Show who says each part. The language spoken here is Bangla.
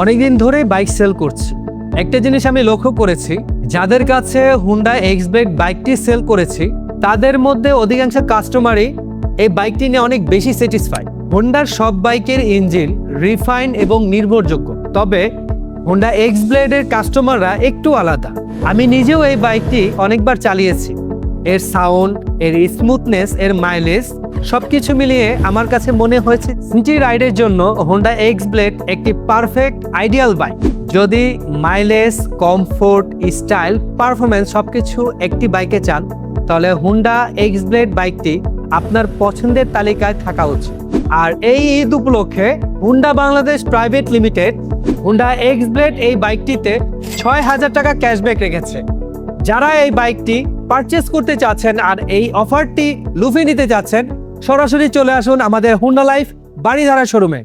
Speaker 1: অনেকদিন ধরে বাইক সেল করছি। একটা জিনিস আমি লক্ষ্য করেছি, যাদের কাছে হুন্ডা এক্সব্লেড বাইকটি সেল করেছি তাদের মধ্যে অধিকাংশ কাস্টমারই এই বাইকটি নিয়ে অনেক বেশি স্যাটিসফাই। হুন্ডার সব বাইকের ইঞ্জিন রিফাইন এবং নির্ভরযোগ্য, তবে হুন্ডা এক্সব্লেডের কাস্টমাররা একটু আলাদা। আমি নিজেও এই বাইকটি অনেকবার চালিয়েছি। এর সাউন্ড, এর স্মুথনেস, এর মাইলেজ সবকিছু মিলিয়ে আমার কাছে মনে হয়েছে সিটি রাইডের জন্য হুন্ডা এক্সব্লেড একটি পারফেক্ট আইডিয়াল বাইক। যদি মাইলেজ, কমফোর্ট, স্টাইল, পারফরমেন্স সবকিছু একটি বাইকে চান তাহলে হুন্ডা এক্সব্লেড বাইকটি আপনার পছন্দের তালিকায় থাকা উচিত। আর এই ঈদ উপলক্ষে Honda Bangladesh private limited Honda X-Blade এই বাইকটিতে ৬,০০০ টাকা ক্যাশব্যাক রেখেছে। যারা এই বাইকটি পারচেস করতে চাচ্ছেন আর এই অফারটি লুফে নিতে চাচ্ছেন, সরাসরি চলে আসুন আমাদের হুন্ডা লাইফ বাড়িধারা শোরুমে।